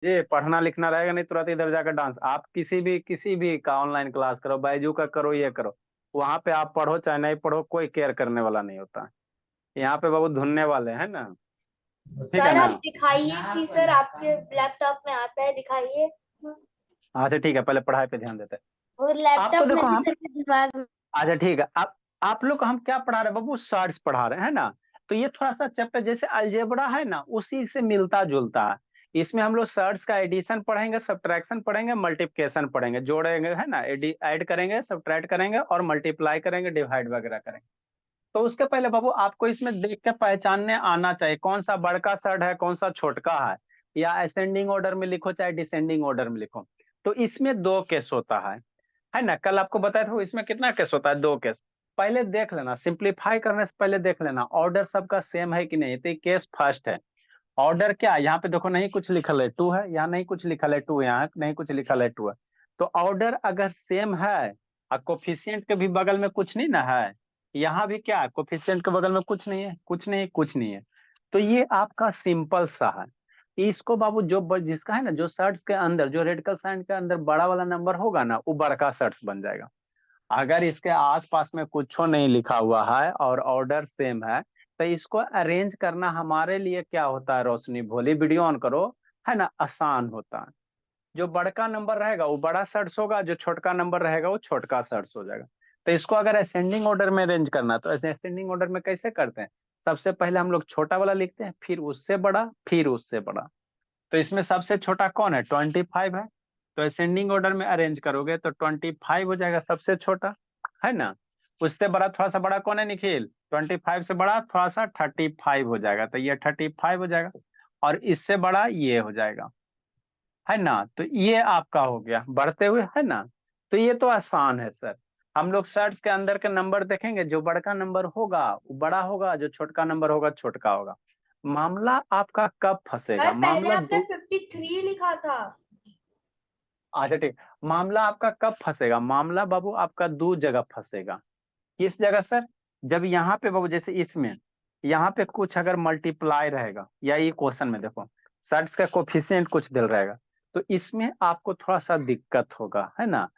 जी, पढ़ना लिखना रहेगा नहीं तुरंत इधर जाकर डांस। आप किसी भी का ऑनलाइन क्लास करो, बायजू का करो, ये करो, वहां पे आप पढ़ो चाहे नहीं पढ़ो, कोई केयर करने वाला नहीं होता। यहाँ पे बाबू धुनने वाले हैं ना। ठीक है सर ना। आप दिखाइए कि सर आपके लैपटॉप में आता है, दिखाइए। अच्छा ठीक है, पहले पढ़ाई पे ध्यान देते हैं। और आपको लैपटॉप में देखो भी हम, सर के दिमाग में। अच्छा ठीक है, आप लोग को हम क्या पढ़ा रहे हैं बाबू, सर्ट्स पढ़ा रहे हैं ना। तो ये थोड़ा सा चैप्टर जैसे अलजेब्रा है ना, उसी से मिलता जुलता है। इसमें हम लोग सर्ट्स का एडिशन पढ़ेंगे, सब्ट्रैक्शन पढ़ेंगे, मल्टीप्लिकेशन पढ़ेंगे, जोड़ेंगे है ना, ऐड करेंगे, सब्ट्रैक्ट करेंगे और मल्टीप्लाई करेंगे, डिवाइड वगैरह करेंगे। तो उसके पहले बाबू आपको इसमें देख के पहचानने आना चाहिए कौन सा बड़का सर्ट है, कौन सा छोटका है। या असेंडिंग ऑर्डर में लिखो चाहे डिसेंडिंग ऑर्डर में लिखो। तो इसमें दो केस होता है ना। कल आपको बताया था इसमें कितना केस होता है, दो केस। पहले देख लेना, सिंप्लीफाई करने से पहले देख लेना ऑर्डर सबका सेम है कि नहीं। तो ये केस फर्स्ट है। ऑर्डर क्या है, यहाँ पे देखो नहीं कुछ लिखल है, टू है, यहाँ नहीं कुछ लिखल है, टू, यहाँ नहीं कुछ लिखल है, टू है। तो ऑर्डर अगर सेम है और कोफिशिएंट के भी बगल में कुछ नहीं ना है, यहाँ भी क्या है, कोफिशिएंट के बगल में कुछ नहीं है, कुछ नहीं, कुछ नहीं है। तो ये आपका सिंपल सा है। इसको बाबू जिसका है ना, जो शर्ट्स के अंदर, जो रेड कलर साइन के अंदर बड़ा वाला नंबर होगा ना, वो बड़का शर्ट्स बन जाएगा। अगर इसके आसपास में कुछ नहीं लिखा हुआ है और ऑर्डर सेम है, तो इसको अरेंज करना हमारे लिए क्या होता है, रोशनी भोली, वीडियो ऑन करो, है ना, आसान होता है। जो बड़का नंबर रहेगा वो बड़ा सर्च होगा, जो छोटका नंबर रहेगा वो छोटका सर्च हो जाएगा। तो इसको अगर असेंडिंग ऑर्डर में अरेंज करना है, तो ऐसे असेंडिंग ऑर्डर में कैसे करते हैं, सबसे पहले हम लोग छोटा वाला लिखते हैं, फिर उससे बड़ा, फिर उससे बड़ा। तो इसमें सबसे छोटा कौन है, 25 है। तो असेंडिंग ऑर्डर में अरेंज करोगे तो 25 हो जाएगा सबसे छोटा, है ना। उससे बड़ा, थोड़ा सा बड़ा कौन है निखिल, 25 से बड़ा थोड़ा सा 35 हो जाएगा, तो ये 35 हो जाएगा। और इससे बड़ा ये हो जाएगा, है ना। तो ये आपका हो गया बढ़ते हुए, है ना। तो ये तो आसान है सर। हम लोग सर्च के अंदर के नंबर देखेंगे, जो बड़का नंबर होगा वो बड़ा होगा, जो छोटका नंबर होगा छोटका होगा। मामला आपका कब सर फंसेगा, पहले मामला आपने दो, 53 लिखा था। अच्छा ठीक, मामला आपका कब फंसेगा, मामला बाबू आपका दो जगह फंसेगा। किस जगह सर, जब यहाँ पे बाबू जैसे इसमें, यहाँ पे कुछ अगर मल्टीप्लाई रहेगा, या ये क्वेश्चन में देखो सर्च का कोफिशिएंट कुछ दिल रहेगा, तो इसमें आपको थोड़ा सा दिक्कत होगा, है ना।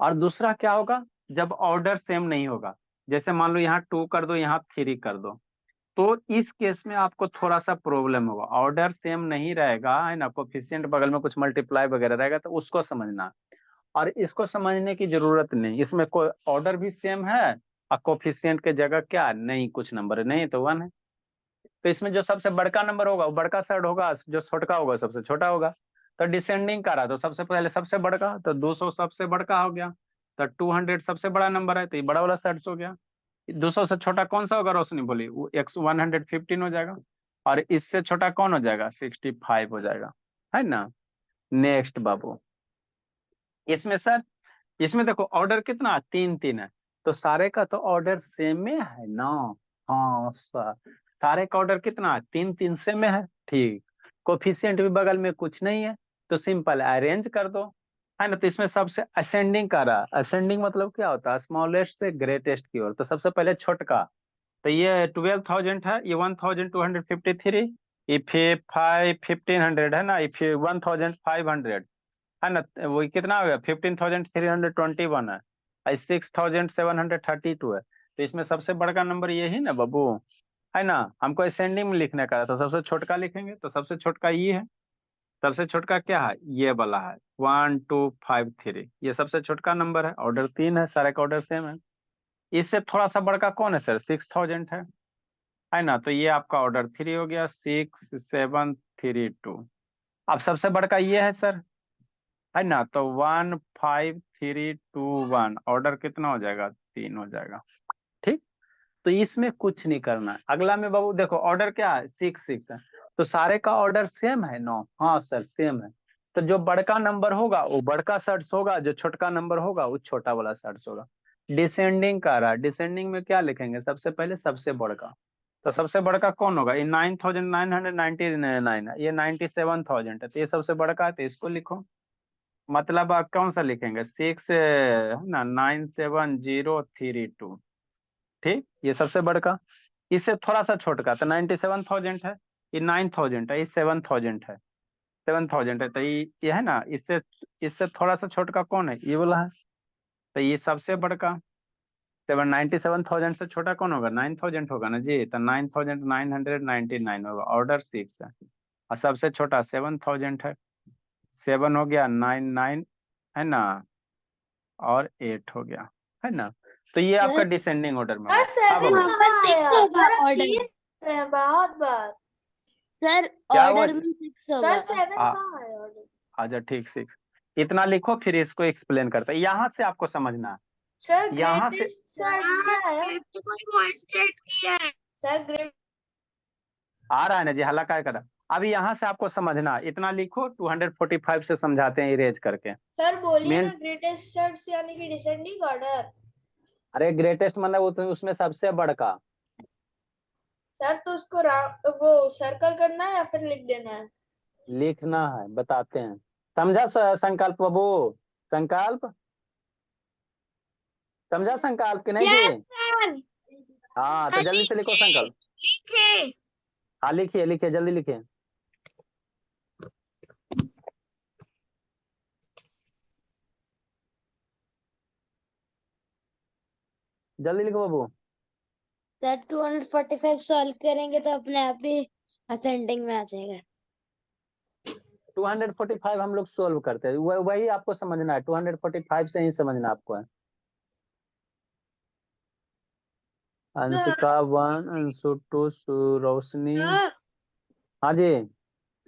और दूसरा क्या होगा, जब ऑर्डर सेम नहीं होगा, जैसे मान लो यहाँ 2 कर दो, यहाँ 3 कर दो, तो इस केस में आपको थोड़ा सा प्रॉब्लम होगा, ऑर्डर सेम नहीं रहेगा, है ना, कोफिशिएंट बगल में कुछ मल्टीप्लाई वगैरह रहेगा, तो उसको समझना। और इसको समझने की जरूरत नहीं, इसमें कोई ऑर्डर भी सेम है और कोफिशिएंट के जगह क्या नहीं, कुछ नंबर नहीं तो 1 है। तो इसमें जो सबसे बड़का नंबर होगा वो बड़का साइड होगा, जो छोटका होगा सबसे छोटा होगा। तो डिसेंडिंग का रहा तो सबसे पहले सबसे बड़का, तो 200 सबसे बड़का हो गया। तो 200 सबसे बड़ा नंबर है, तो ये बड़ा वाला साइड हो गया। 200 से छोटा कौन सा होगा रोशनी बोली, वो 115 हो जाएगा। और इससे छोटा कौन हो जाएगा, 65 हो जाएगा, है ना। नेक्स्ट बाबू, इसमें सर, इसमें देखो ऑर्डर कितना, 3 3 है। तो सारे का तो ऑर्डर सेम में है ना। हाँ सर, सारे का ऑर्डर कितना, 3 3 से में है, ठीक। कोफिशिएंट भी बगल में कुछ नहीं है, तो सिंपल अरेंज कर दो, है ना। तो इसमें सबसे असेंडिंग का रहा, असेंडिंग मतलब क्या होता है, स्मॉलेस्ट से ग्रेटेस्ट की ओर, तो सबसे पहले छोटका। तो ये 12,000 है, ये 1,253, ये 1500 है ना, ये 1,500, है ना। वो कितना हो गया, 15,321 है, और 6,732 है। तो इसमें सबसे बड़का नंबर ये ही ना बाबू, है ना। हमको असेंडिंग में लिखने का है, तो सबसे छोटका लिखेंगे, तो सबसे छोटका ये है। सबसे छोटका क्या है, ये वाला है, 1253, ये सबसे छोटका नंबर है, ऑर्डर 3 है, सारे का ऑर्डर सेम है। इससे थोड़ा सा बड़का कौन है सर, 6,000 है ना। तो ये आपका ऑर्डर 3 हो गया, 6732। अब सबसे बड़का ये है सर, है ना। तो 15321, ऑर्डर कितना हो जाएगा, 3 हो जाएगा, ठीक। तो इसमें कुछ नहीं करना है। अगला में बाबू देखो ऑर्डर क्या है, 6 6 है। तो सारे का ऑर्डर सेम है ना, हाँ सर सेम है। तो जो बड़का नंबर होगा वो बड़का सर्च होगा, जो छोटका नंबर होगा वो छोटा वाला सर्च होगा। डिसेंडिंग का रहा, डिसेंडिंग में क्या लिखेंगे, सबसे पहले सबसे बड़का। तो सबसे बड़का कौन होगा, ये 9,999 है, ये 97,000 है, तो ये सबसे बड़का है, तो इसको लिखो। मतलब आप कौन सा लिखेंगे, 6 है ना, 97032, ठीक, ये सबसे बड़का। इससे थोड़ा सा छोटका, तो 97,000 है, ये 9,000 है, ये 7,000 है। 7000 है, तो ये है ना, इससे इससे थोड़ा सा छोटा कौन है, ये वाला है, तो ये सबसे बड़का 97,000 से छोटा कौन होगा, 9000 होगा ना जी, तो 9999 होगा, ऑर्डर 6 है, और सबसे छोटा 7000 है, 7 हो गया, 99 है ना, और 8 हो गया, है ना, तो ये सर, आपका डिसेंडिंग ऑर्डर में सर होगा। हाँ 7 बाबू, कहाँ आया सर, आप ऑर्डर चीट रहे हैं बहुत बार। सर क्या वो ऑर्डर में 6 सर होगा। 7 आ- कहाँ आया ऑर्डर? अच्छा ठीक, 6 इतना लिखो, फिर इसको एक्सप्लेन करता है, यहाँ से आपको समझना है, सर यहाँ से ग्रेटेस्ट सर्च क्या है? सर ग्रेट आ रहा है ना जी, हल्ला काय कर रहा है? अभी यहाँ से आपको समझना है, इतना लिखो, 245 से समझाते हैं इरेज करके। सर बोलिए मेन ना, ग्रेटेस्ट सर्च यानी कि डिसेंडिंग ऑर्डर। अरे ग्रेटेस्ट मतलब उसमें सबसे बड़का, सर तो उसको वो सर्कल करना है या फिर लिख देना है? लिखना है, बताते हैं, समझा संकल्प बाबू, संकल्प समझा, संकल्प कि नहीं जी? हाँ तो जल्दी से लिखो संकल्प, हाँ लिखिए लिखिए, जल्दी लिखिए, जल्दी लिखो बाबू। सर 245 सॉल्व करेंगे तो अपने आप ही असेंडिंग में आ जाएगा। 245 हम लोग सोल्व करते हैं, वही आपको समझना है, 245 से ही समझना आपको है। अंशिका 1, अंशु 2, रोशनी, हाँ जी।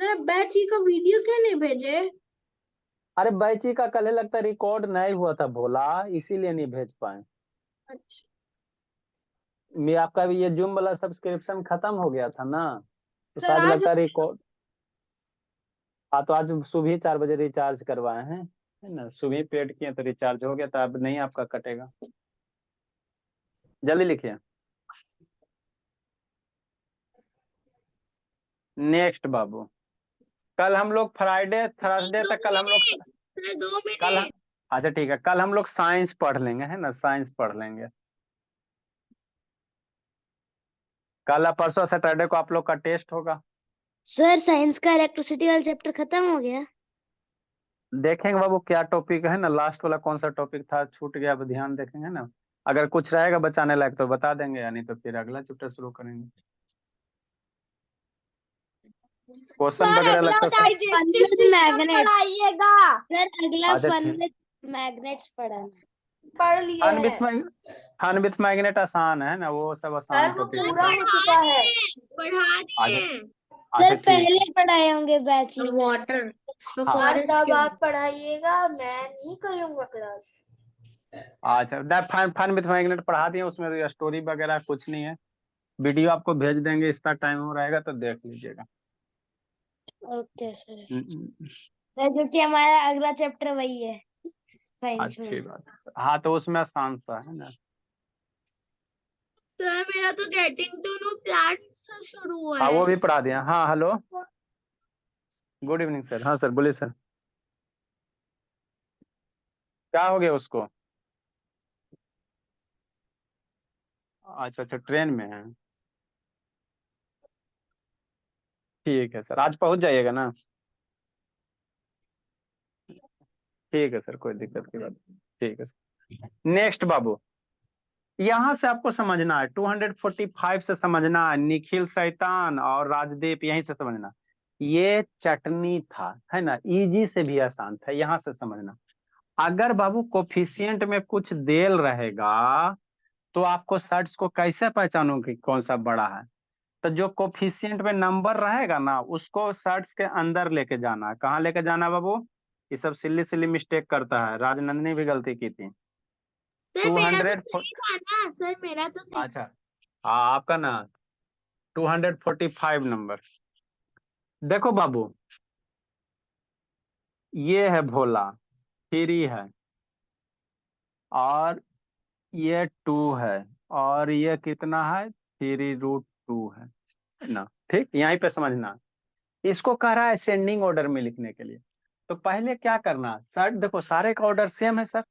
सर बैची का वीडियो क्यों नहीं भेजे? अरे बैची का कल लगता है रिकॉर्ड नहीं हुआ था भोला, इसीलिए नहीं भेज पाए। अच्छा, मैं आपका भी ये जूम वाला सब्सक्रिप्शन खत्म हो गया था ना, तो सर शायद आज लगता है रिकॉर्ड। हाँ तो आज सुबह 4 बजे रिचार्ज करवाए हैं, है ना, सुबह पेड किए तो रिचार्ज हो गया, तो अब नहीं आपका कटेगा, जल्दी लिखिए। नेक्स्ट बाबू, कल हम लोग फ्राइडे थर्सडे तक, कल हम लोग कल अच्छा ठीक है, कल हम लोग साइंस पढ़ लेंगे, है ना, साइंस पढ़ लेंगे, कल परसों सैटरडे को आप लोग का टेस्ट होगा। सर साइंस का इलेक्ट्रिसिटी वाला चैप्टर खत्म हो गया। देखेंगे बाबू क्या टॉपिक है ना, लास्ट वाला कौन सा टॉपिक था, छूट गया, अब ध्यान देखेंगे ना, अगर कुछ रहेगा बचाने लायक तो बता देंगे, या नहीं तो फिर अगला चैप्टर शुरू करेंगे। क्वेश्चन वगैरह लगता है मैग्नेट सर अगला अच्छा फन ठीक, विद मैग्नेट्स पढ़ाना। पढ़ लिए फन विथ हैं फन विथ मैग्नेट आसान है ना, वो सब आसान सर, वो टॉपिक पूरा है। हो चुका है। अच्छा अच्छा सर ठीक पहले है, पढ़ाए होंगे बैच वाटर हाँ सर तब आप पढ़ाइएगा, मैं नहीं करूंगा क्लास। अच्छा, फन फन विथ मैग्नेट पढ़ा दिए, उसमें तो स्टोरी वगैरह कुछ नहीं है, वीडियो आपको भेज देंगे, इसका टाइम हो रहेगा तो देख लीजिएगा। Okay sir. हम्म, सर क्योंकि हमारा अगला चैप्टर वही है साइंस अच्छी में। बात है, हाँ तो उसमें आसान सा है ना। सर मेरा तो गेटिंग टू नो प्लांट्स से शुरू हुआ हाँ है। वो भी पढ़ा दिया, हाँ हेलो, गुड इवनिंग सर, हाँ सर बोलिए सर, क्या हो गया उसको? अच्छा अच्छा, ट्रेन में है, ठीक है सर, आज पहुंच जाइएगा ना, ठीक है सर, कोई दिक्कत की बात नहीं, ठीक है सर। नेक्स्ट बाबू, यहाँ से आपको समझना है, 245 से समझना है, निखिल शैतान और राजदीप, यहीं से समझना, ये चटनी था, है ना, इजी से भी आसान था, यहाँ से समझना। अगर बाबू कोफिशिएंट में कुछ देल रहेगा, तो आपको सर्ट्स को कैसे पहचानोगे कौन सा बड़ा है, तो जो कोफिशिएंट में नंबर रहेगा ना, उसको सर्ट्स के अंदर लेके जाना है, कहाँ लेके जाना है बाबू? ये सब सिल्ली सिल्ली मिस्टेक करता है, राजनंदनी भी गलती की थी। सर मेरा तो 200 सही था ना, सर मेरा तो सही। अच्छा, हाँ आपका ना 245 नंबर, देखो बाबू, ये है भोला, 3 है, और ये 2 है, और ये कितना है, 3√2 है ना, ठीक, यहीं पे समझना। इसको कह रहा है असेंडिंग ऑर्डर में लिखने के लिए, तो पहले क्या करना सर, देखो सारे का ऑर्डर सेम है सर,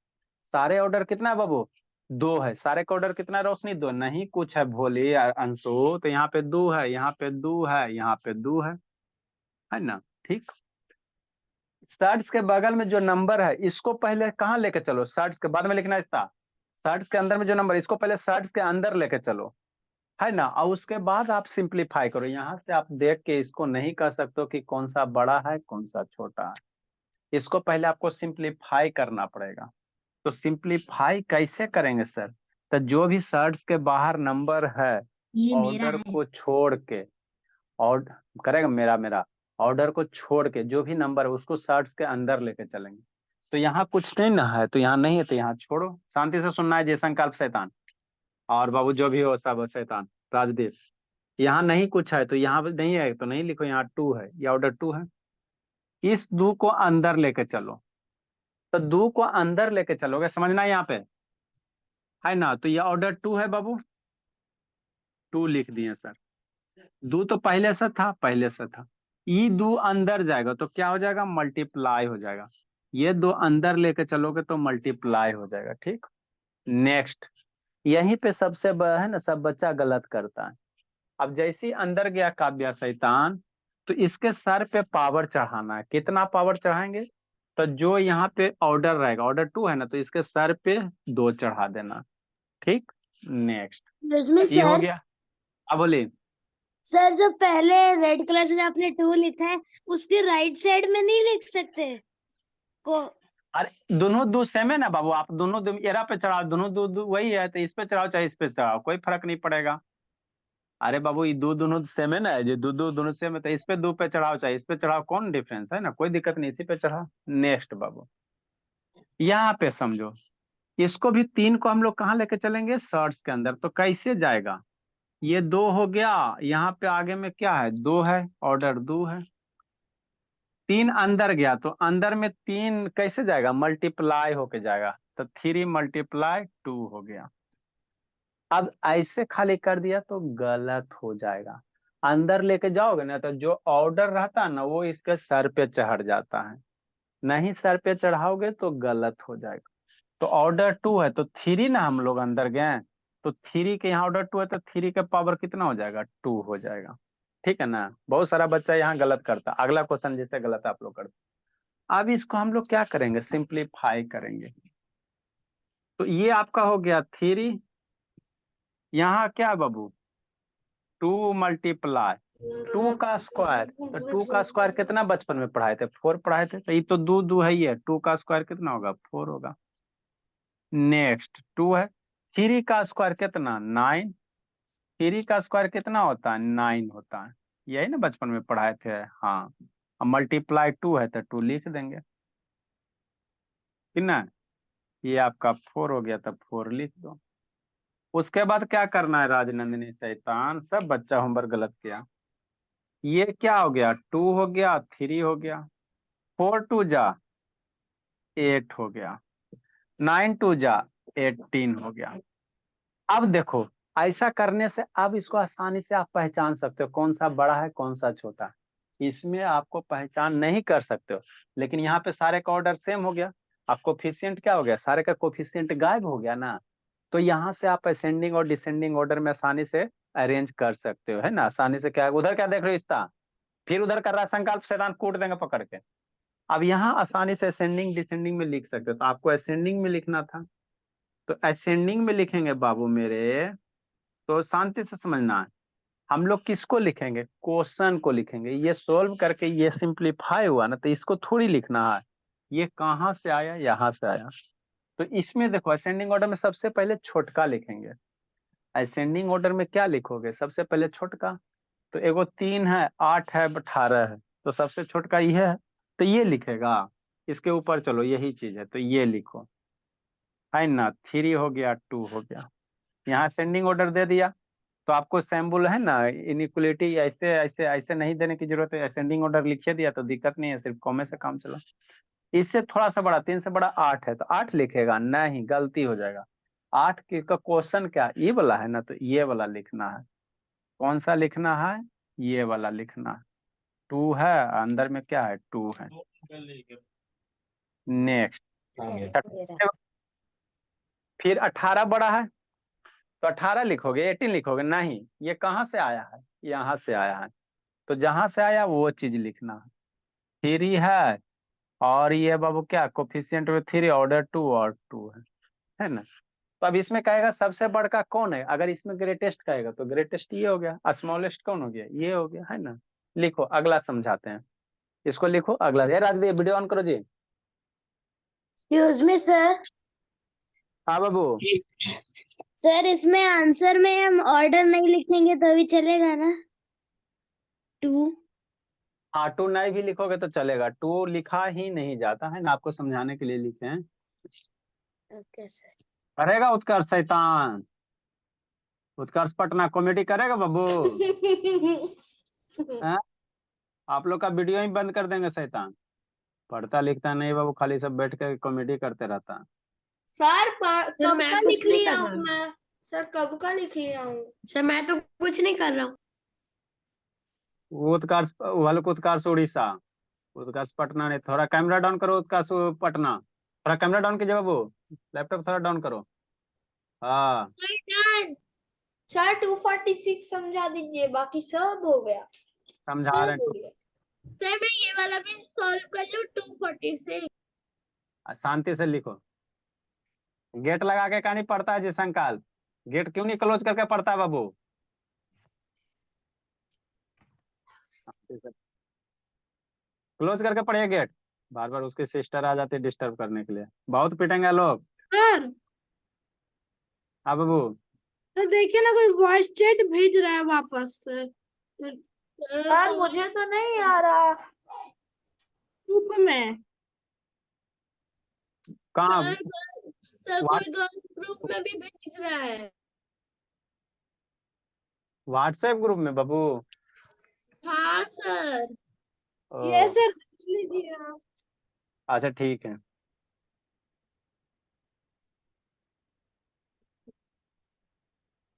सारे ऑर्डर कितना है बाबू, 2 है, सारे का ऑर्डर कितना है रोशनी, 2 नहीं, कुछ है भोली या अंशु, तो यहाँ पे 2 है, यहाँ पे 2 है, यहाँ पे 2 है ना, ठीक। सर्च के बगल में जो नंबर है इसको पहले कहाँ लेके चलो, सर्च के बाद में लिखना इसका, सर्च के अंदर में जो नंबर इसको पहले सर्च के अंदर लेके चलो, है ना। और उसके बाद आप सिंप्लीफाई करो, यहाँ से आप देख के इसको नहीं कह सकते हो कि कौन सा बड़ा है कौन सा छोटा है, इसको पहले आपको सिंप्लीफाई करना पड़ेगा। तो सिंप्लीफाई कैसे करेंगे सर, तो जो भी सर्च के बाहर नंबर है ये मेरा ऑर्डर है। को छोड़ के, और करेगा मेरा मेरा ऑर्डर को छोड़ के जो भी नंबर है उसको सर्च के अंदर लेके चलेंगे। तो यहाँ कुछ नहीं ना है तो यहाँ नहीं है तो यहाँ छोड़ो, शांति से सुनना है, जय संकल्प शैतान और बाबू जो भी हो सब शैतान राजदेव। यहाँ नहीं कुछ है तो यहाँ पे नहीं है तो नहीं लिखो, यहाँ 2 है, ये ऑर्डर 2 है। इस 2 को अंदर लेके चलो, तो 2 को अंदर लेके चलोगे, समझना यहाँ पे है ना। तो ये ऑर्डर 2 है बाबू, 2 लिख दिए सर। 2 तो पहले से था, पहले से था, ये 2 अंदर जाएगा तो क्या हो जाएगा, मल्टीप्लाई हो जाएगा। ये 2 अंदर लेके चलोगे तो मल्टीप्लाई हो जाएगा, ठीक। नेक्स्ट, यहीं पे सबसे है ना सब बच्चा गलत करता है। अब जैसे ही अंदर गया काव्या शैतान, तो इसके सर पे पावर चढ़ाना है, कितना पावर चढ़ाएंगे, तो जो यहाँ पे ऑर्डर रहेगा ऑर्डर 2 है ना, तो इसके सर पे 2 चढ़ा देना, ठीक। नेक्स्ट, रजनी ये हो सर, गया। अब बोलिए। सर जो पहले रेड कलर से जो आपने 2 लिखा है उसके राइट साइड में नहीं लिख सकते को? अरे दोनों 2 सेम है ना बाबू, आप दोनों एरा पे चढ़ाओ, दोनों 2 वही है, तो इस पे चढ़ाओ चाहे इस पे चढ़ाओ, कोई फर्क नहीं पड़ेगा। अरे बाबू ये 2 दोनों सेम है ना, ये 2 दोनों सेम है, तो इस पे 2 पे चढ़ाओ चाहे इस पे चढ़ाओ, कौन डिफरेंस है ना, कोई दिक्कत नहीं, इसी पे चढ़ाओ। नेक्स्ट बाबू, यहाँ पे समझो, इसको भी 3 को हम लोग कहाँ लेके चलेंगे, सर्च के अंदर, तो कैसे जाएगा, ये 2 हो गया, यहाँ पे आगे में क्या है 2 है, ऑर्डर 2 है, 3 अंदर गया तो अंदर में 3 कैसे जाएगा, मल्टीप्लाई होके जाएगा, तो 3 × 2 हो गया। अब ऐसे खाली कर दिया तो गलत हो जाएगा, अंदर लेके जाओगे ना तो जो ऑर्डर रहता है ना वो इसके सर पे चढ़ जाता है, नहीं सर पे चढ़ाओगे तो गलत हो जाएगा। तो ऑर्डर 2 है तो 3 ना हम लोग अंदर गए, तो 3 के यहाँ ऑर्डर 2 है तो 3 का पावर कितना हो जाएगा, 2 हो जाएगा, ठीक है ना। बहुत सारा बच्चा यहाँ गलत करता, अगला क्वेश्चन जैसे गलत आप लोग करते। अब इसको हम लोग क्या करेंगे, सिंप्लीफाई करेंगे। तो ये आपका हो गया 3, यहाँ क्या है बाबू 2 × 2 का स्क्वायर, तो 2 का स्क्वायर कितना बचपन में पढ़ाए थे, 4 पढ़ाए थे, तो ये तो 2 2 है ही है, 2 का स्क्वायर कितना होगा 4 होगा। नेक्स्ट 2 है, 3 का स्क्वायर कितना 9, 3 का स्क्वायर कितना होता है 9 होता है, यही ना बचपन में पढ़ाए थे। हाँ, अब मल्टीप्लाई 2 है तो 2 लिख देंगे, ठीक ना। ये आपका 4 हो गया तब 4 लिख दो। उसके बाद क्या करना है राजनंदिनी शैतान, सब बच्चा होमवर्क गलत किया। ये क्या हो गया 2 हो गया, 3 हो गया, 4 2 जा 8 हो गया, 9 2 जा 18 हो गया। अब देखो, ऐसा करने से अब इसको आसानी से आप पहचान सकते हो कौन सा बड़ा है कौन सा छोटा है, इसमें आपको पहचान नहीं कर सकते हो। लेकिन यहाँ पे सारे का ऑर्डर सेम हो गया, अब कोफिशिएंट क्या हो गया, सारे का कोफिशिएंट गायब हो गया ना, तो यहाँ से आप असेंडिंग और डिसेंडिंग ऑर्डर में आसानी से अरेंज कर सकते हो, है ना। आसानी से क्या, उधर क्या देख रहे हो इस्ता, फिर उधर कर रहा है संकल्प, शैतान कूट देंगे पकड़ के। अब यहाँ आसानी से असेंडिंग डिसेंडिंग में लिख सकते हो, तो आपको असेंडिंग में लिखना था, तो असेंडिंग में लिखेंगे बाबू मेरे, तो शांति से समझना है, हम लोग किसको लिखेंगे, क्वेश्चन को लिखेंगे। ये सोल्व करके ये सिंप्लीफाई हुआ ना, तो इसको थोड़ी लिखना है, ये कहाँ से आया, यहाँ से आया। तो इसमें देखो असेंडिंग ऑर्डर में सबसे पहले छोटका लिखेंगे, असेंडिंग ऑर्डर में क्या लिखोगे, सबसे पहले छोटका, तो एगो 3 है 8 है 18 है, तो सबसे छोटका ये है, तो ये लिखेगा। इसके ऊपर चलो यही चीज है तो ये लिखो, है ना। 3 हो गया 2 हो गया, यहाँ असेंडिंग ऑर्डर दे दिया, तो आपको सैम्बुल है ना, इनइक्वलिटी ऐसे ऐसे ऐसे नहीं देने की जरूरत है, असेंडिंग ऑर्डर लिखिए दिया तो दिक्कत नहीं है, सिर्फ कॉमे से काम चला। इससे थोड़ा सा बड़ा 3 से बड़ा 8 है तो 8 लिखेगा, नहीं गलती हो जाएगा। 8 का क्वेश्चन क्या ये वाला है ना, तो ये वाला लिखना है। कौन सा लिखना है, ये वाला लिखना है। 2 है अंदर में क्या है 2 है। नेक्स्ट, फिर 18 बड़ा है तो 18 लिखोगे 18 लिखोगे, नहीं ये कहाँ से आया है, यहाँ से आया है, तो जहां से आया वो चीज लिखना है। 3 है और ये बाबू क्या कोफिशिएंट में 3 ऑर्डर 2 और 2 है ना। तो अब इसमें कहेगा सबसे बड़का कौन है, अगर इसमें ग्रेटेस्ट कहेगा तो ग्रेटेस्ट ये हो गया, स्मॉलेस्ट कौन हो गया, ये हो गया, है ना। लिखो अगला समझाते हैं, इसको लिखो अगला। ये राजवीर वीडियो ऑन करो जी। Excuse me sir. हाँ बाबू। सर इसमें आंसर में हम ऑर्डर नहीं लिखेंगे तो भी चलेगा ना? 2। हाँ 2 नहीं भी लिखोगे तो चलेगा, 2 लिखा ही नहीं जाता है ना, आपको समझाने के लिए लिखे हैं। Okay sir. करेगा उत्कर्ष शैतान, उत्कर्ष पटना कॉमेडी करेगा बाबू। हैं? आप लोग का वीडियो ही बंद कर देंगे शैतान। पढ़ता लिखता नहीं बाबू, खाली सब बैठ के कॉमेडी करते रहता है। सर कब मैं का कुछ लिख नहीं लिया कर हूँ रहा हूँ। मैं? सर कब का लिख लिया हूँ? सर मैं तो कुछ नहीं कर रहा हूँ। उत्कर्ष हल्क उत्कर्ष उड़ीसा, उत्कर्ष पटना नहीं। थोड़ा कैमरा डाउन करो उत्कर्ष पटना, थोड़ा कैमरा डाउन कीजिए बाबू, लैपटॉप थोड़ा डाउन करो। हाँ सर 246 समझा दीजिए, बाकी सब हो गया, समझा रहे सब हो हैं। गया। सर मैं ये वाला भी सॉल्व कर लूँ 246। शांति से लिखो। गेट लगा के कहानी पढ़ता है जी संकाल, गेट क्यों नहीं क्लोज करके पढ़ता है बाबू। क्लोज करके पढ़िए गेट, बार बार उसके सिस्टर आ जाते डिस्टर्ब करने के लिए, बहुत पिटेंगे लोग। सर हाँ बाबू। तो देखिए ना, कोई वॉइस चैट भेज रहा है वापस से सर मुझे तो नहीं आ रहा। ग्रुप में। कहाँ? सर कोई दोस्त ग्रुप में भी भेज रहा है। व्हाट्सएप ग्रुप में बाबू? हाँ सर। ओ, ये सर देख लीजिए आप। अच्छा ठीक है।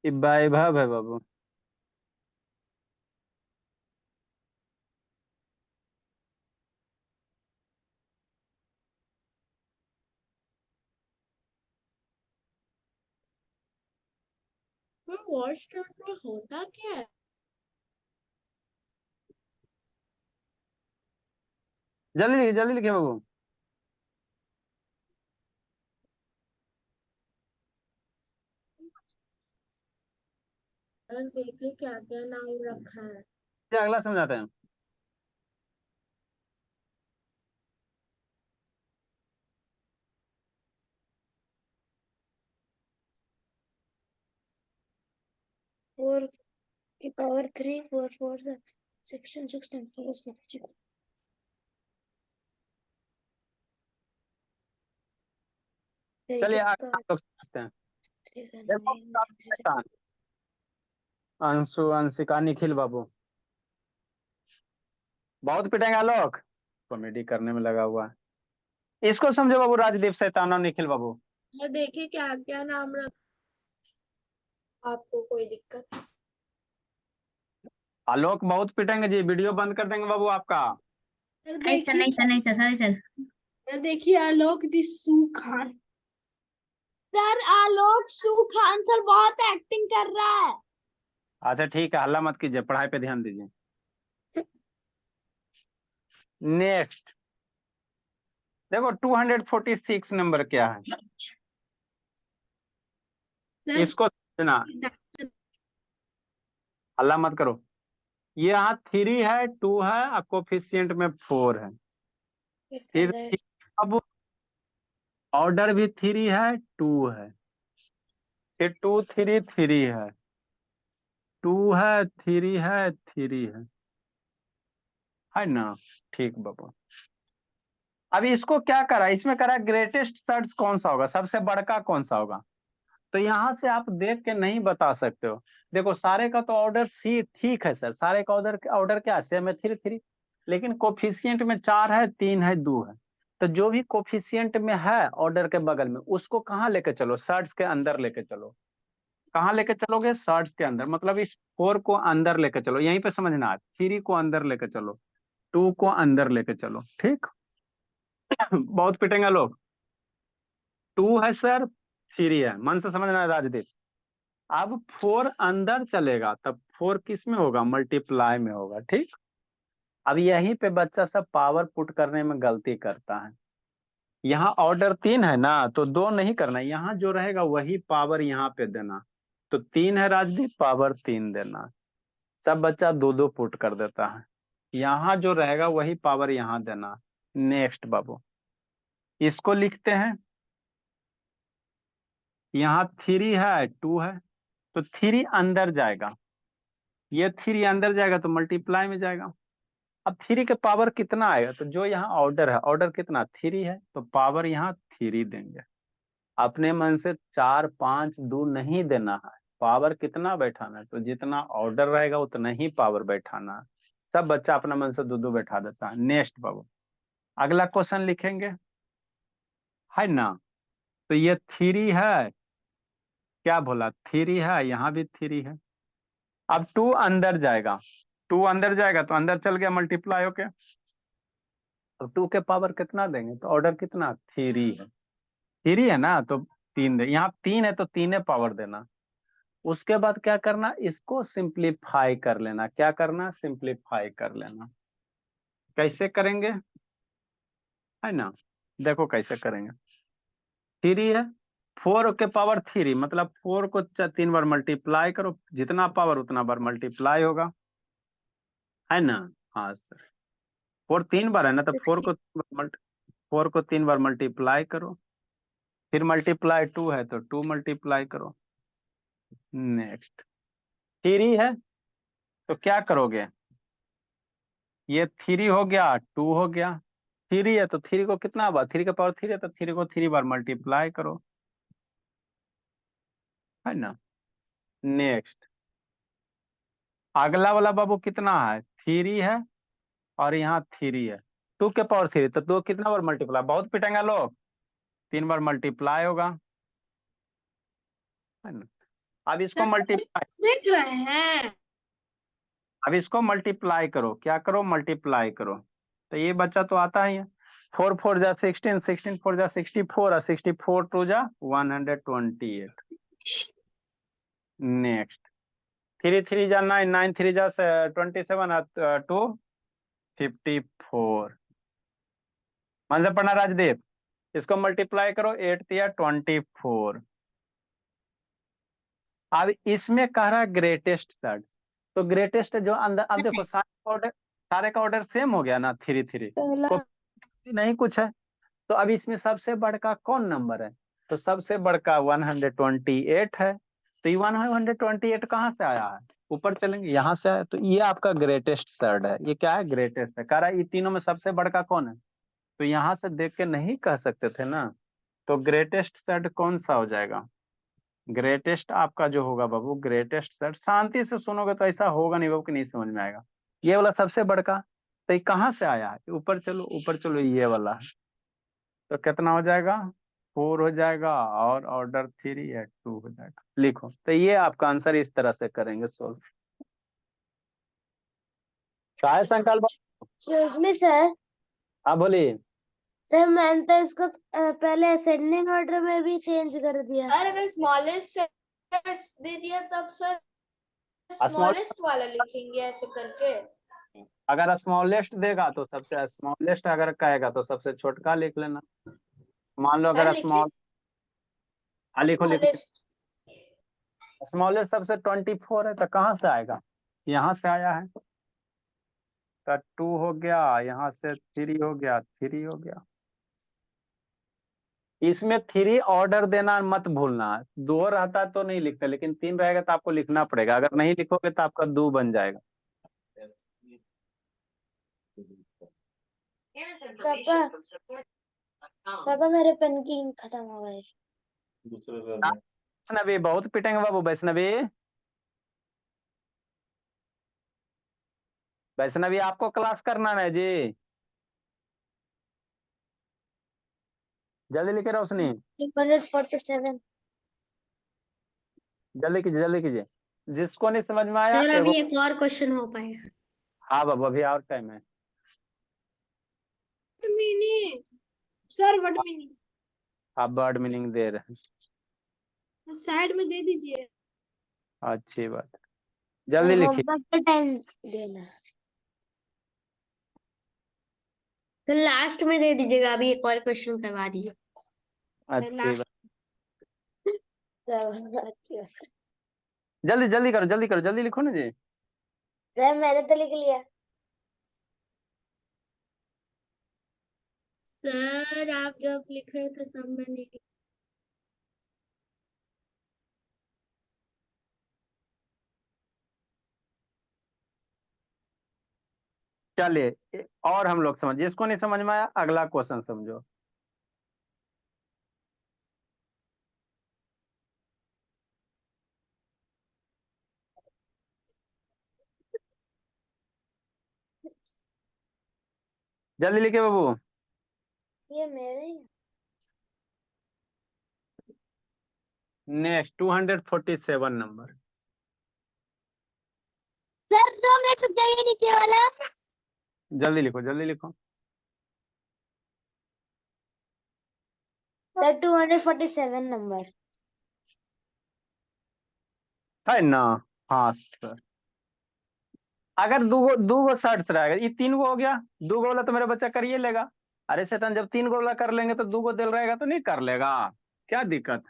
ये वैभव है बाबू। वॉइस चैट में होता क्या है? जल्दी लिखिए बाबू। सर देखिए क्या क्या नाम रखा है। ये अगला समझाते हैं। फोर की पावर 3, 4 4 16 16 4 6। चलिए आगे आप लोग समझते हैं। देखो, शैतान, अंशु अंशिका निखिल बाबू, बहुत पिटेंगे लोग, कॉमेडी करने में लगा हुआ है। इसको समझो बाबू, राजदीप शैतान और निखिल बाबू। सर देखिए क्या क्या नाम रखा। आपको कोई दिक्कत? आलोक बहुत पिटेंगे जी, वीडियो बंद कर देंगे बाबू आपका। सर नहीं सर, नहीं सर, नहीं सर, सर, सर। सर देखिए आलोक दिसू खान। सर आलोक सू खान सर बहुत एक्टिंग कर रहा है। अच्छा ठीक है, हल्ला मत कीजिए, पढ़ाई पे ध्यान दीजिए। नेक्स्ट देखो 246 नंबर क्या है, सर इसको समझना, हल्ला मत करो। ये यहाँ 3 है, 2 है और कोफिशिएंट में 4 है। फिर अब ऑर्डर भी 3 है 2 है, फिर 2 3 3 है, 2 है 3 है 3 है ना। ठीक बाबू। अभी इसको क्या करा, इसमें करा ग्रेटेस्ट सर्च कौन सा होगा, सबसे बड़का कौन सा होगा। तो यहाँ से आप देख के नहीं बता सकते हो। देखो सारे का तो ऑर्डर सी ठीक है सर, सारे का ऑर्डर ऑर्डर क्या है, सेम है 3 3, लेकिन कोफिशिएंट में 4 है 3 है 2 है। तो जो भी कोफिशिएंट में है ऑर्डर के बगल में, उसको कहाँ लेके चलो, सर्च के अंदर लेके चलो। कहाँ लेके चलोगे, सर्च के अंदर, मतलब इस 4 को अंदर लेके चलो, यहीं पे समझना है। 3 को अंदर लेके चलो, 2 को अंदर लेके चलो, ठीक। बहुत पिटेंगे लोग। 2 है सर, 3 है, मन से समझना है राजदीप। अब 4 अंदर चलेगा तब 4 किस में होगा, मल्टीप्लाई में होगा, ठीक। अब यहीं पे बच्चा सब पावर पुट करने में गलती करता है। यहाँ ऑर्डर 3 है ना, तो 2 नहीं करना, यहाँ जो रहेगा वही पावर यहाँ पे देना। तो 3 है राजदीप, पावर 3 देना। सब बच्चा 2-2 पुट कर देता है, यहाँ जो रहेगा वही पावर यहाँ देना। नेक्स्ट बाबू, इसको लिखते हैं। यहाँ 3 है 2 है, तो 3 अंदर जाएगा, ये 3 अंदर जाएगा तो मल्टीप्लाई में जाएगा। अब 3 के पावर कितना आएगा, तो जो यहाँ ऑर्डर है, ऑर्डर कितना 3 है, तो पावर यहाँ 3 देंगे। अपने मन से 4 5 2 नहीं देना है, पावर कितना बैठाना है, तो जितना ऑर्डर रहेगा उतना ही पावर बैठाना है। सब बच्चा अपना मन से 2-2 बैठा देता है। नेक्स्ट बाबू, अगला क्वेश्चन लिखेंगे, है ना। तो ये 3 है, क्या बोला 3 है, यहाँ भी 3 है। अब 2 अंदर जाएगा, 2 अंदर जाएगा तो अंदर चल गया मल्टीप्लाई होके। अब 2 के पावर कितना देंगे, तो ऑर्डर कितना 3 है, 3 है ना, तो 3 दे, यहाँ 3 है तो 3 पावर देना। उसके बाद क्या करना, इसको सिंप्लीफाई कर लेना। क्या करना, सिंप्लीफाई कर लेना। कैसे करेंगे, है ना, देखो कैसे करेंगे। 3 है, 4 के पावर 3, मतलब 4 को 3 बार मल्टीप्लाई करो, जितना पावर उतना बार मल्टीप्लाई होगा, है ना। हाँ सर, 4 3 बार है ना, तो 4 को 3 बार मल्टीप्लाई करो, फिर मल्टीप्लाई 2 है तो 2 मल्टीप्लाई करो। नेक्स्ट, 3 है तो क्या करोगे, ये 3 हो गया 2 हो गया, 3 है तो 3 को कितना बार, 3 के पावर 3 है तो 3 को 3 बार मल्टीप्लाई करो, है ना। नेक्स्ट, अगला वाला बाबू कितना है, 3 है और यहाँ 3 है, 2 के पावर 3 तो 2 कितना बार मल्टीप्लाई, बहुत पिटेंगे लोग, 3 बार मल्टीप्लाई होगा, है ना। अब इसको मल्टीप्लाई, देख रहे हैं। अब इसको मल्टीप्लाई करो, क्या करो मल्टीप्लाई करो, तो ये बच्चा तो आता ही है। 4 4 जा 16, 16 4 जा 64 और 64 2 जा 128। नेक्स्ट, 3 3 जा 9, 9 3 जा 27 2 54। मन से पढ़ना राजदीप, इसको मल्टीप्लाई करो, 8 3 24। अब इसमें कह रहा है ग्रेटेस्ट सर्च, तो ग्रेटेस्ट जो अंदर, अब देखो सारे का ऑर्डर सेम हो गया ना, 3 3 को नहीं कुछ है, तो अब इसमें सबसे बड़का कौन नंबर है, तो सबसे बड़का 128 है। तो ये 128 कहाँ से आया है, ऊपर चलेंगे, यहाँ से आया, तो ये आपका ग्रेटेस्ट सर्ड है। ये क्या है, ग्रेटेस्ट है। कह रहा है ये तीनों में सबसे बड़का कौन है, तो यहाँ से देख के नहीं कह सकते थे ना, तो ग्रेटेस्ट सर्ड कौन सा हो जाएगा, ग्रेटेस्ट आपका जो होगा बाबू, ग्रेटेस्ट सर्ड, शांति से सुनोगे तो ऐसा होगा नहीं बाबू कि नहीं समझ में आएगा। ये वाला सबसे बड़का, तो ये कहाँ से आया है, ऊपर चलो ऊपर चलो, ये वाला है, तो कितना हो जाएगा 4 हो जाएगा, और ऑर्डर 3 है 2 हो जाएगा। लिखो, तो ये आपका आंसर इस तरह से करेंगे सोल्व। क्या है संकल्प, एक्सक्यूज मी सर, हाँ बोलिए। सर मैंने तो इसको पहले असेंडिंग ऑर्डर में भी चेंज कर दिया। और अगर स्मॉलेस्ट दे दिया तब सर स्मॉलेस्ट वाला लिखेंगे ऐसे करके। अगर स्मॉलेस्ट देगा तो सबसे स्मॉलेस्ट, अगर कहेगा तो सबसे छोटका लिख लेना। मान लो सर अगर लिखे स्मॉल, लिखो लिखो, स्मॉलेस्ट। स्मॉलेस्ट सबसे 24 है, तो कहाँ से आएगा, यहाँ से आया है, तो 2 हो गया, यहाँ से 3 हो गया, 3 हो गया। इसमें 3 ऑर्डर देना मत भूलना, 2 रहता तो नहीं लिखते, लेकिन 3 रहेगा तो आपको लिखना पड़ेगा, अगर नहीं लिखोगे तो आपका 2 बन जाएगा। पापा मेरे पेन की इंक खत्म हो गई। वैष्णवी बहुत पिटेंगे बाबू, वैष्णवी, वैष्णवी आपको क्लास करना है जी, जल्दी लिखे रोशनी, 247। जल्दी कीजिए जल्दी कीजिए, जिसको नहीं समझ में आया सर अभी एगो, एक और क्वेश्चन हो पाएगा। हाँ बाबू अभी और टाइम है। मीनिंग सर, व्हाट मीनिंग आप वर्ड मीनिंग दे रहे हैं, साइड में दे दीजिए। अच्छी बात, जल्दी लिखिए। होमवर्क का टाइम देना। तो लास्ट में दे दीजिएगा, अभी एक और क्वेश्चन करवा दीजिए। अच्छी बात। अच्छी बात। जल्दी जल्दी करो, जल्दी करो, जल्दी लिखो ना जी। सर मैंने तो लिख लिया। सर आप जब लिख रहे थे तब मैंने चलिए और हम लोग समझ, जिसको नहीं समझ में आया अगला क्वेश्चन समझो। जल्दी लिखे बाबू। ये मेरे ही। नेक्स्ट 247 नंबर। सर 2 मिनट रुक जाइए, नीचे वाला। जल्दी लिखो, जल्दी लिखो। सर 247 नंबर। है ना? हाँ सर। अगर दो शर्ट्स रहेगा, ये 3 गो हो गया, 2 गो वाला तो मेरा बच्चा कर ही लेगा। अरे शैतान, जब 3 गो वाला कर लेंगे तो 2 गो दिल रहेगा तो नहीं कर लेगा, क्या दिक्कत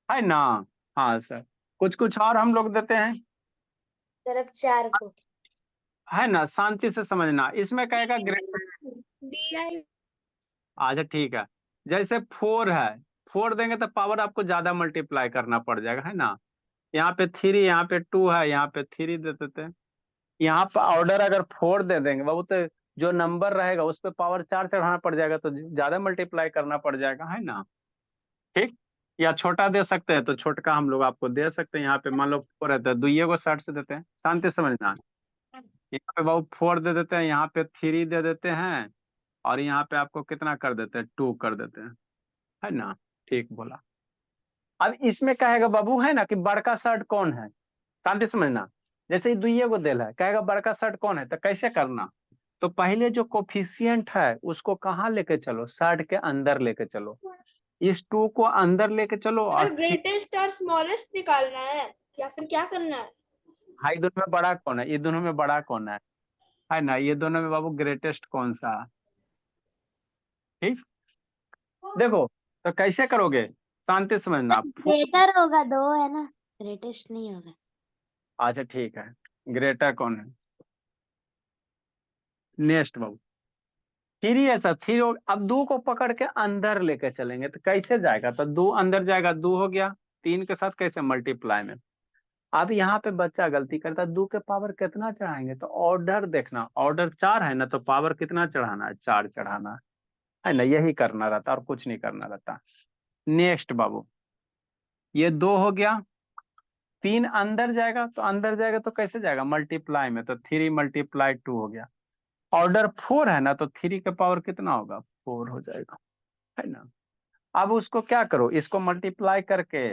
है ना? हाँ सर, कुछ कुछ और हम लोग देते हैं, सर अब 4 को। है ना? शांति से समझना, इसमें कहेगा ग्रेड। DI अच्छा ठीक है, जैसे 4 है, 4 देंगे तो पावर आपको ज्यादा मल्टीप्लाई करना पड़ जाएगा, है ना? यहाँ पे 3, यहाँ पे 2 है, यहाँ पे 3 दे देते हैं। यहाँ पे ऑर्डर अगर 4 दे देंगे बाबू, तो जो नंबर रहेगा उस पर पावर 4 चढ़ाना पड़ जाएगा, तो ज्यादा मल्टीप्लाई करना पड़ जाएगा, है ना? ठीक। या छोटा दे सकते हैं तो छोटका हम लोग आपको दे सकते हैं। यहाँ पे मान लो 4 है तो 2 को 60 से देते हैं, शांति से समझना। यहाँ पे बाबू 4 दे देते हैं, यहाँ पे 3 दे देते हैं, और यहाँ पे आपको कितना कर देते हैं, 2 कर देते हैं, है ना? ठीक बोला। अब इसमें कहेगा बाबू, है ना, कि बड़का शर्ट कौन है, शांति से समझना। जैसे ही 2 को दिल है, कहेगा बड़का शर्ट कौन है, तो कैसे करना? तो पहले जो कोफिशियंट है उसको कहाँ लेके चलो, शर्ट के अंदर लेके चलो, इस 2 को अंदर लेके चलो, और सर ग्रेटेस्ट और स्मॉलेस्ट निकालना है या फिर क्या करना है? हाँ, ये दोनों में बड़ा कौन है, ये दोनों में बड़ा कौन है ना? ये दोनों में बाबू ग्रेटेस्ट कौन सा है? ठीक। देखो, तो कैसे करोगे, शांति से समझना। ग्रेटर होगा 2, है ना? ग्रेटेस्ट नहीं होगा। अच्छा ठीक है, ग्रेटर कौन है? नेक्स्ट बाबू 3 है सर, 3 अब 2 को पकड़ के अंदर लेके चलेंगे तो कैसे जाएगा, तो 2 अंदर जाएगा, 2 हो गया, 3 के साथ कैसे मल्टीप्लाई में। अब यहाँ पे बच्चा गलती करता है, 2 के पावर कितना चढ़ाएंगे, तो ऑर्डर देखना, ऑर्डर 4 है ना, तो पावर कितना चढ़ाना है, 4 चढ़ाना है ना? यही करना रहता और कुछ नहीं करना रहता। नेक्स्ट बाबू, ये 2 हो गया, 3 अंदर जाएगा, तो अंदर जाएगा तो कैसे जाएगा, मल्टीप्लाई में, तो 3 × 2 हो गया। ऑर्डर 4 है ना, तो 3 का पावर कितना होगा, 4 हो जाएगा, है ना? अब उसको क्या करो, इसको मल्टीप्लाई करके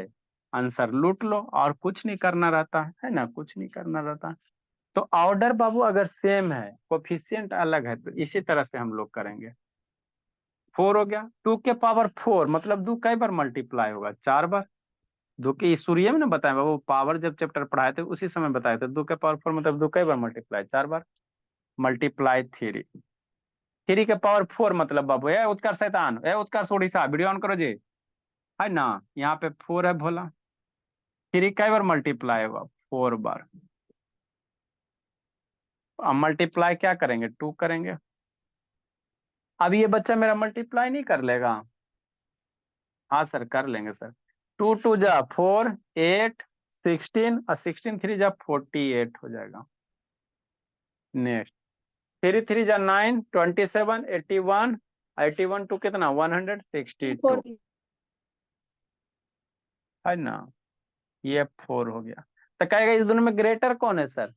आंसर लूट लो, और कुछ नहीं करना रहता है ना? कुछ नहीं करना रहता। तो ऑर्डर बाबू अगर सेम है, कोफिशिएंट अलग है, तो इसी तरह से हम लोग करेंगे। 4 हो गया, 2 के पावर 4 मतलब 2 कई बार मल्टीप्लाई होगा, 4 बार। 2 के सूर्य में ना बताए बाबू, पावर जब चैप्टर पढ़ाए थे उसी समय बताए थे, 2 के पावर 4 मतलब 2 कई बार मल्टीप्लाई, 4 बार। मल्टीप्लाई 3 के पावर 4 मतलब बाबू, ए उत्कर्ष शैतान, ए उत्कर्ष उड़ीसा, वीडियो ऑन करो जी, है ना? यहाँ पे 4 है भोला, 3 कई बार मल्टीप्लाई होगा, 4 बार। अब मल्टीप्लाई क्या करेंगे, 2 करेंगे। अब ये बच्चा मेरा मल्टीप्लाई नहीं कर लेगा? हाँ सर कर लेंगे सर। 2 2 जा 4, 8, 16 और 16 3 जा 48 हो जाएगा। नेक्स्ट 3 3 जा 9, 27, 81, 81 टू कितना 162, है ना? ये 4 हो गया। तो कहेगा इस दोनों में ग्रेटर कौन है सर,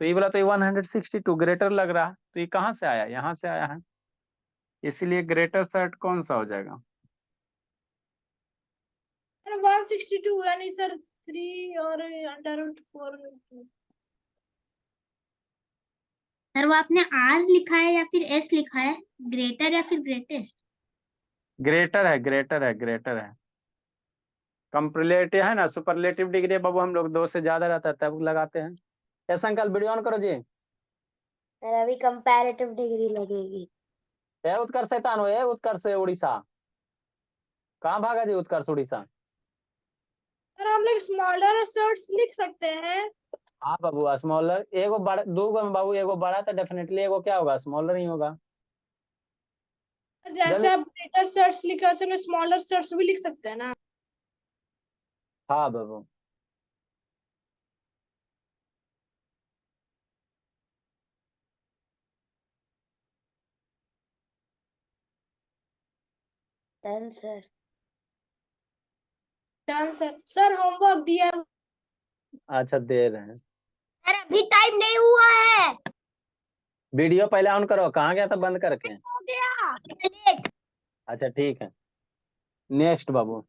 तो ये बोला तो ये 162 ग्रेटर लग रहा है, तो ये कहाँ से आया, यहाँ से आया है, इसीलिए ग्रेटर सेट कौन सा हो जाएगा? सर 162 यानी सर 3 और √4। सर वो आपने R लिखा है या फिर S लिखा है, ग्रेटर या फिर ग्रेटेस्ट? ग्रेटर है, ग्रेटर है, ग्रेटर है। कंपैरेटिव है ना, सुपरलेटिव डिग्री बाबू हम लोग 2 से ज्यादा रहता है तब लगाते हैं। ऐसा अंकल वीडियो ऑन करो जी। सर अभी कंपैरेटिव डिग्री लगेगी। ए उत्कर्ष शैतान हो, ए उत्कर्ष उड़ीसा, कहाँ भागा जी उत्कर्ष उड़ीसा। सर हम लोग स्मॉलर असर्ट्स लिख सकते हैं। हाँ बाबू स्मॉलर, एगो बड़ा दो गो में बाबू, एगो बड़ा तो डेफिनेटली एगो क्या होगा, स्मॉलर ही होगा। जैसे जल्दी। आप ग्रेटर असर्ट्स लिखे वैसे हम स्मॉलर असर्ट्स भी लिख सकते हैं ना। हाँ बाबू। Done sir. Done sir. Sir homework दिया। अच्छा दे रहे हैं। सर अभी टाइम नहीं हुआ है। वीडियो पहले ऑन करो, कहाँ गया था बंद करके। हो गया। अच्छा ठीक है, नेक्स्ट बाबू,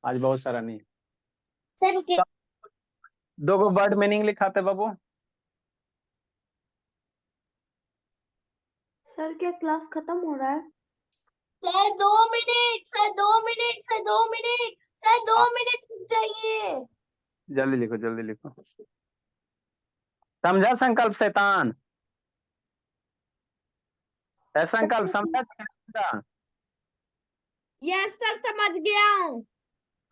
आज बहुत सारा नहीं। सर रुकिए। दो गो वर्ड मीनिंग लिखाते बाबू। सर क्या क्लास खत्म हो रहा है? Sir 2 minute, sir 2 minute, sir 2 minute, sir 2 minute रुक जाइए। जल्दी लिखो जल्दी लिखो। समझा संकल्प शैतान, है संकल्प समझा। यस सर समझ गया हूँ।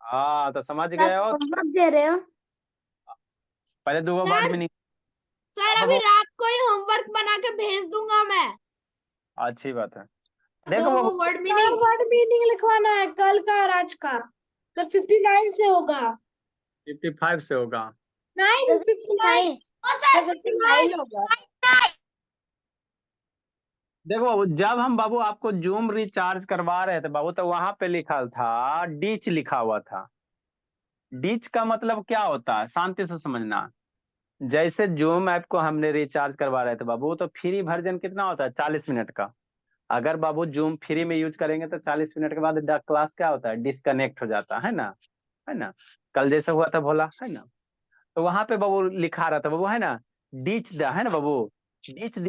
हाँ तो समझ गए हो। दे रहे हो पहले दो गो सर? Word meaning. सर अभी रात को ही होमवर्क बना के भेज दूंगा मैं। अच्छी बात है। देखो दो बाबू, को word sir meaning. Word meaning लिखवाना है कल का और आज का। सर 59 से होगा। 55 से होगा। 9 59। सर 59 होगा। देखो बाबू, जब हम बाबू आपको जूम रिचार्ज करवा रहे थे बाबू, तो वहां पे लिखा था डीच, लिखा हुआ था। डीच का मतलब क्या होता है, शांति से समझना। जैसे जूम ऐप को हमने रिचार्ज करवा रहे थे बाबू, तो फ्री वर्जन कितना होता है, 40 मिनट का। अगर बाबू जूम फ्री में यूज करेंगे तो 40 मिनट के बाद क्लास क्या होता है, डिस्कनेक्ट हो जाता है ना। कल जैसे हुआ था भोला, है ना। तो वहां पे बाबू लिखा रहा था बाबू, है ना, डीच द, है ना बाबू। डीच द,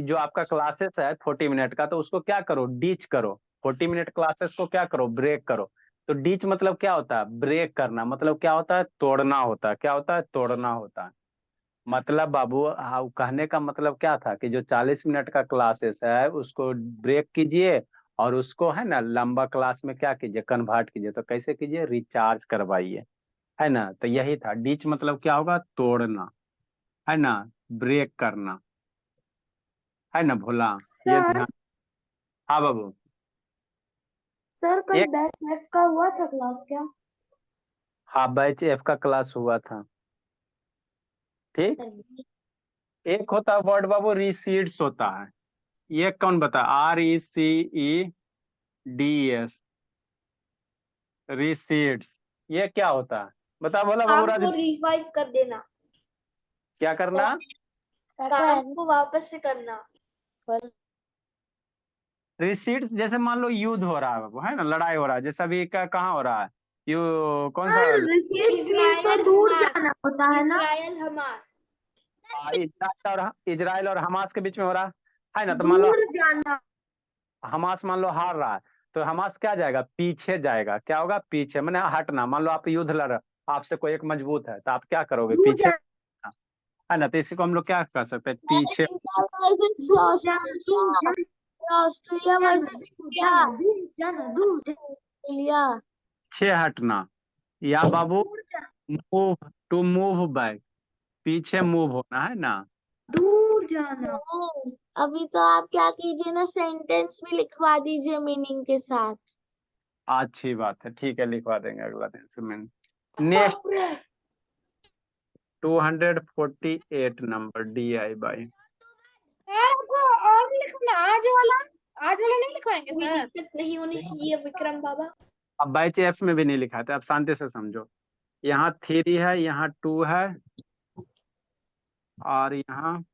जो आपका क्लासेस है 40 मिनट का, तो उसको क्या करो, डीच करो। 40 मिनट क्लासेस को क्या करो, ब्रेक करो। तो डीच मतलब क्या होता है, ब्रेक करना, मतलब क्या होता है, तोड़ना होता है। क्या होता है, तोड़ना होता है। मतलब बाबू हाँ, कहने का मतलब क्या था कि जो 40 मिनट का क्लासेस है उसको ब्रेक कीजिए, और उसको है ना लंबा क्लास में क्या कीजिए, कन्वर्ट कीजिए। तो कैसे कीजिए, रिचार्ज करवाइए, है ना। तो यही था डीच, मतलब क्या होगा, तोड़ना, है ना, ब्रेक करना, है ना भोला। ये सर ध्यान। हाँ बाबू। सर कल एक, बैच एफ का हुआ था क्लास क्या? हाँ बैच एफ का क्लास हुआ था। ठीक। एक होता है वर्ड बाबू रिसीड्स होता है। ये कौन बता, RECEDS, रिसीड्स, ये क्या होता है, बता बोला बाबू काम राज। को रिवाइव कर देना, क्या करना, काम को वापस से करना। रिसीड्स, जैसे मान लो युद्ध हो रहा है बाबू, है ना, लड़ाई हो रहा है, जैसे अभी कहाँ हो रहा है, यू कौन सा, इजराइल दूर हमास, जाना होता है ना। Israel Hamas. इजराइल और हमास के बीच में हो रहा है ना। तो मान लो दूर जाना। हमास मान लो हार रहा है, तो हमास क्या जाएगा, पीछे जाएगा। क्या होगा, पीछे मैंने हटना। मान लो आप युद्ध लड़ रहे हो, आपसे कोई एक मजबूत है, तो आप क्या करोगे, दूर पीछे, है ना। तो इसी को हम लोग क्या कर सकते हैं, पीछे। Australia versus India. जाना दूर इंडिया। पीछे हटना, या बाबू मूव, टू मूव बैक, पीछे मूव होना, है ना। दूर जाना। अभी तो आप क्या कीजिए ना, सेंटेंस भी लिखवा दीजिए मीनिंग के साथ। अच्छी बात है, ठीक है, लिखवा देंगे अगला दिन से। मैं नेक्स्ट 248 नंबर DI/। सर आपको और भी लिखना, आज वाला नहीं लिखवाएंगे कोई सर? दिक्कत नहीं होनी चाहिए विक्रम बाबा। अब बैच एफ में भी नहीं लिखा था, अब शांति से समझो। यहाँ 3 है, यहाँ 2 है, और यहाँ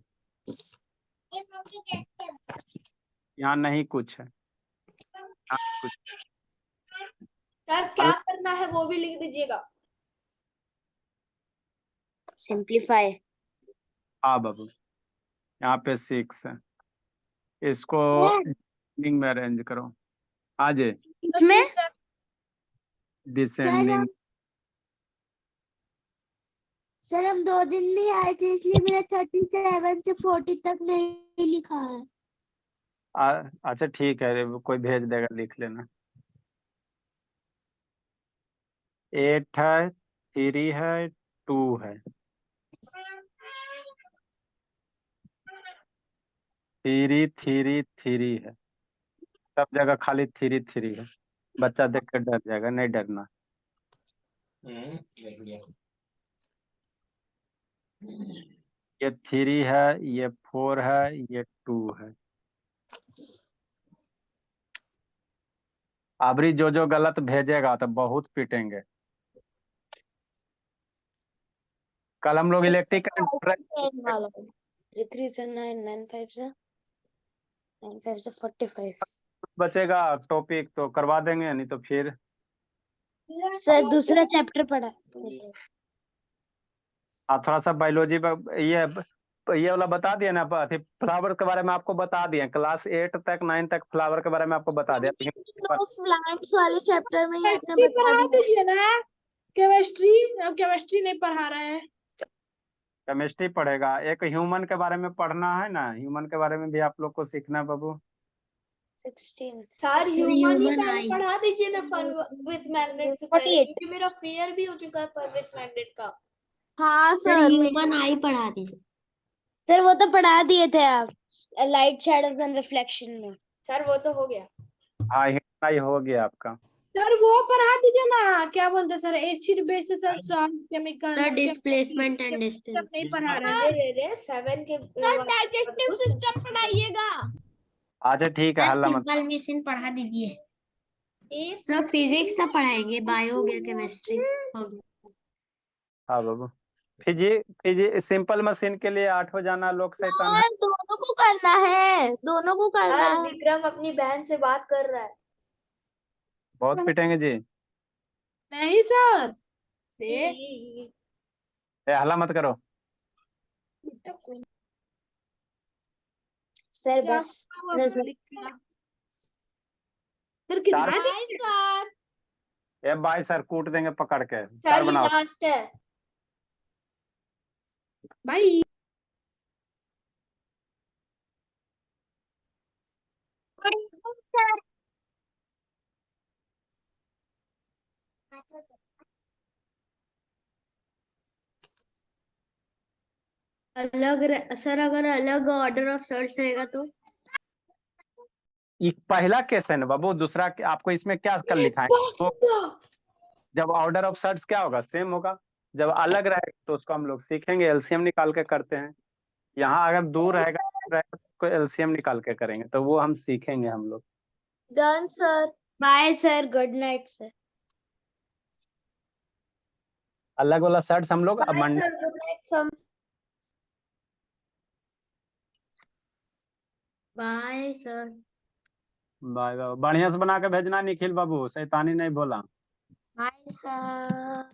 नहीं कुछ है, यहाँ कुछ। सर क्या करना है वो भी लिख दीजिएगा। सिंप्लीफाई। हाँ बाबू, यहाँ पे 6 है, इसको डिसेंडिंग में अरेंज करो। आज इसमें डिसेंडिंग। सर हम 2 दिन नहीं आए थे, इसलिए मेरा 37 से 40 तक नहीं लिखा है। अच्छा ठीक है, कोई भेज देगा, लिख लेना। 8 है, 3 है, 2 है, 3 है, सब जगह खाली 3 है। बच्चा देख कर डर जाएगा, नहीं डरना। ये 3 है, ये 4 है, ये 2 है। अबरी जो गलत भेजेगा तो बहुत पीटेंगे। कल हम लोग इलेक्ट्रिक वाला 3 3 से 9 9 5 से 9 5 से 45। बचेगा टॉपिक तो करवा देंगे, नहीं तो फिर सर दूसरा चैप्टर पढ़ा। आप थोड़ा सा बायोलॉजी ये वाला बता दिया ना, फ्लावर के बारे में आपको बता दिए, क्लास 8 तक 9 तक फ्लावर के बारे में आपको बता दिया, लेकिन प्लांट्स वाले चैप्टर में ही आपने केमिस्ट्री बता पढ़ा दिया। दीजिए ना। केमिस्ट्री, अब केमिस्ट्री नहीं पढ़ा रहे हैं। केमिस्ट्री पढ़ेगा। एक ह्यूमन के बारे में पढ़ना है ना, ह्यूमन के बारे में भी आप लोग को सीखना है बाबू। 16 सर 16 ह्यूमन ही human पहले eye। पढ़ा दीजिए ना फन विथ मैग्नेट से पहले, 48। क्योंकि मेरा फेयर भी हो चुका है फन विथ मैग्नेट का। हाँ सर सर। ह्यूमन आई पढ़ा दीजिए। सर वो तो पढ़ा दिए थे आप, लाइट शैडोज एंड रिफ्लेक्शन में। सर वो तो हो गया। हाँ, ह्यूमन आई हो गया आपका। सर वो पढ़ा दीजिए ना, क्या बोलते हैं sir, acid basis and salt chemical. Sir displacement and distance नहीं पढ़ा रहे। रे 7 के सर डाइजेस्टिव सिस्टम पढ़ाइएगा। अच्छा ठीक है, हल्ला मत। सिंपल मिशन पढ़ा दीजिए। एक सर फिजिक्स से पढ़ाएंगे, बायो हो गया, केमिस्ट्री हो गया। हाँ बाबू, फिजी सिंपल मशीन के लिए 8 हो जाना, लोक शैतान है। सर दोनों को करना है, दोनों को करना सर है। विक्रम अपनी बहन से बात कर रहा है। बहुत पिटेंगे जी। नहीं सर। दे। हल्ला मत करो। सर क्या बस हुआ लिखना? सर कितना चार सर? बाई सर कूट देंगे पकड़ के। सर चार ये बनाओ। लास्ट है। भाई सर अगर अलग ऑर्डर ऑफ सर्च रहेगा तो ये पहला केस है ना बाबू, दूसरा आपको इसमें क्या कर लिखा है तो जब ऑर्डर ऑफ सर्च क्या होगा, सेम होगा। जब अलग रहेगा तो उसको हम लोग सीखेंगे, एलसीएम निकाल के करते हैं। यहाँ अगर दूर रहेगा तो एलसीएम निकाल के करेंगे, तो वो हम सीखेंगे हम लोग। Done sir. Bye sir, good night sir. अलग वाला सर्च हम लोग अब Monday. Bye sir. Bye bye, बढ़िया से बना के भेजना निखिल बाबू, शैतानी नहीं बोला। Bye sir.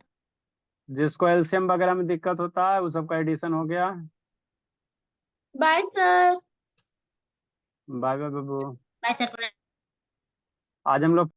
जिसको एलसीएम वगैरह में दिक्कत होता है वो सबका एडिशन हो गया। Bye sir. बाय बाय बाबू। Bye sir. आज हम लोग